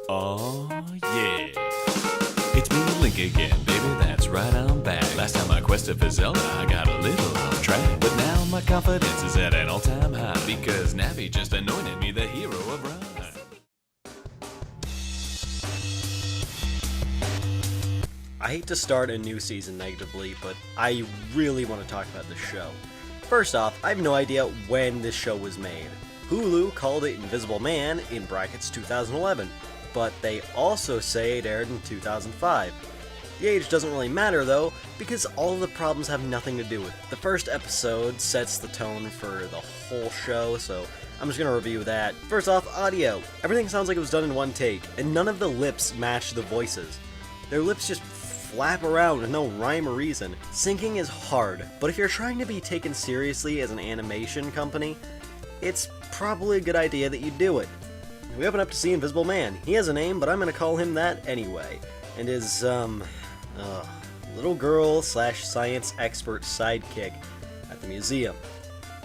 Oh yeah, it's me, Link again, baby, that's right, I'm back. Last time I quested for Zelda, I got a little off track, but now my confidence is at an all-time high, because Navi just anointed me the hero of Rhyme. I hate to start a new season negatively, but I really want to talk about this show. First off, I have no idea when this show was made. Hulu called it Invisible Man, in brackets 2011, but they also say it aired in 2005. The age doesn't really matter though, because all of the problems have nothing to do with it. The first episode sets the tone for the whole show, so I'm just gonna review that. First off, audio. Everything sounds like it was done in one take, and none of the lips match the voices. Their lips just flap around with no rhyme or reason. Syncing is hard, but if you're trying to be taken seriously as an animation company, it's probably a good idea that you do it. We open up to see Invisible Man. He has a name, but I'm gonna call him that anyway. And his, little girl / science expert sidekick at the museum.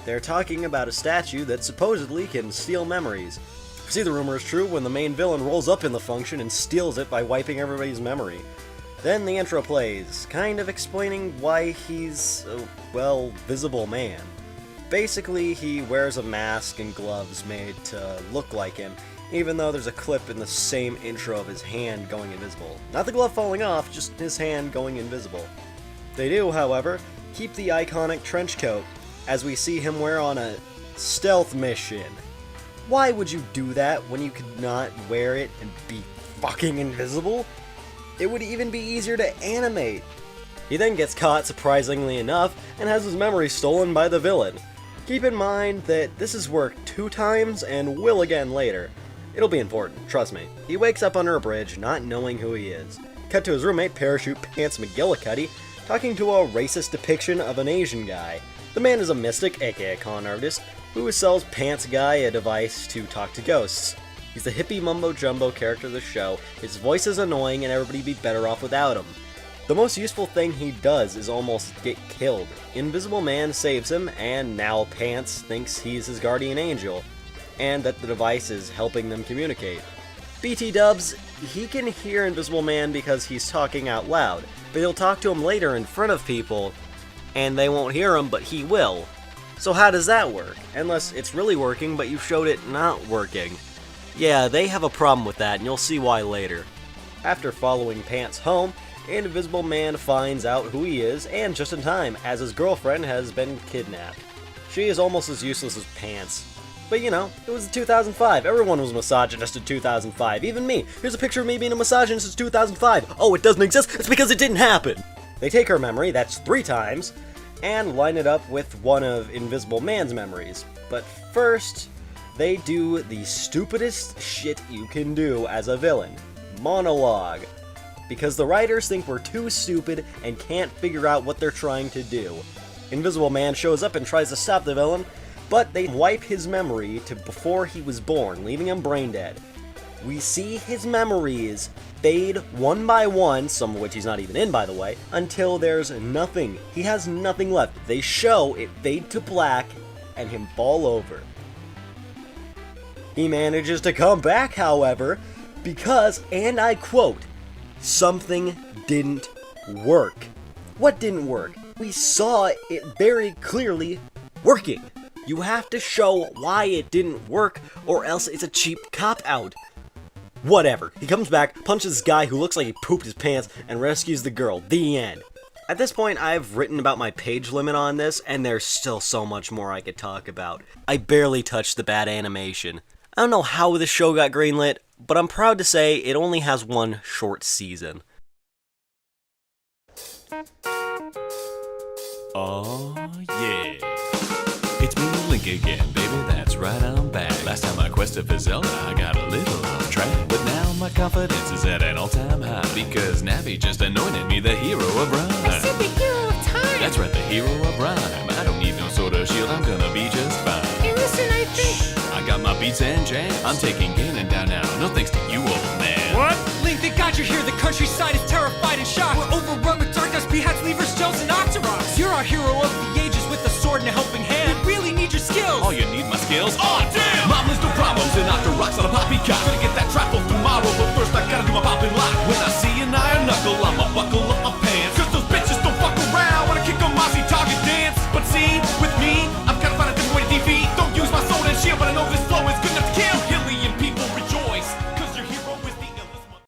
They're talking about a statue that supposedly can steal memories. We see the rumor is true when the main villain rolls up in the function and steals it by wiping everybody's memory. Then the intro plays, kind of explaining why he's, Visible Man. Basically, he wears a mask and gloves made to look like him, even though there's a clip in the same intro of his hand going invisible. Not the glove falling off, just his hand going invisible. They do, however, keep the iconic trench coat, as we see him wear on a stealth mission. Why would you do that when you could not wear it and be fucking invisible? It would even be easier to animate. He then gets caught, surprisingly enough, and has his memory stolen by the villain. Keep in mind that this has worked 2 times and will again later. It'll be important, trust me. He wakes up under a bridge, not knowing who he is. Cut to his roommate, Parachute Pants McGillicuddy, talking to a racist depiction of an Asian guy. The man is a mystic, aka a con artist, who sells Pants Guy a device to talk to ghosts. He's the hippie mumbo-jumbo character of the show, his voice is annoying and everybody'd be better off without him. The most useful thing he does is almost get killed. Invisible Man saves him, and now Pants thinks he's his guardian angel, and that the device is helping them communicate. BT dubs, he can hear Invisible Man because he's talking out loud, but he'll talk to him later in front of people, and they won't hear him, but he will. So how does that work? Unless it's really working, but you showed it not working. Yeah, they have a problem with that, and you'll see why later. After following Pants home, Invisible Man finds out who he is, and just in time, as his girlfriend has been kidnapped. She is almost as useless as Pants. But you know, it was 2005. Everyone was a misogynist in 2005, even me. Here's a picture of me being a misogynist in 2005. Oh, it doesn't exist? It's because it didn't happen! They take her memory, that's 3 times, and line it up with one of Invisible Man's memories. But first, they do the stupidest shit you can do as a villain. Monologue. Because the writers think we're too stupid and can't figure out what they're trying to do. Invisible Man shows up and tries to stop the villain, but they wipe his memory to before he was born, leaving him brain dead. We see his memories fade one by one, some of which he's not even in by the way, until there's nothing. He has nothing left. They show it fade to black and him fall over. He manages to come back, however, because, and I quote, something didn't work. What didn't work? We saw it very clearly working. You have to show why it didn't work, or else it's a cheap cop-out. Whatever. He comes back, punches this guy who looks like he pooped his pants, and rescues the girl. The end. At this point, I've written about my page limit on this, and there's still so much more I could talk about. I barely touched the bad animation. I don't know how this show got greenlit, but I'm proud to say it only has 1 short season. Oh yeah, it's me, Link again, baby, that's right, I'm back. Last time I quested for Zelda, I got a little off track, but now my confidence is at an all-time high, because Navi just anointed me the hero of Rhyme. I said the hero of time. That's right, the hero of Rhyme. I don't need no sort of shield, I'm gonna be just fine. Hey listen, I think... I got my beats and jams. I'm taking Ganon down now, no thanks to you, old man. What? Link, thank God you're here. The countryside is terrified and shocked. We're overrun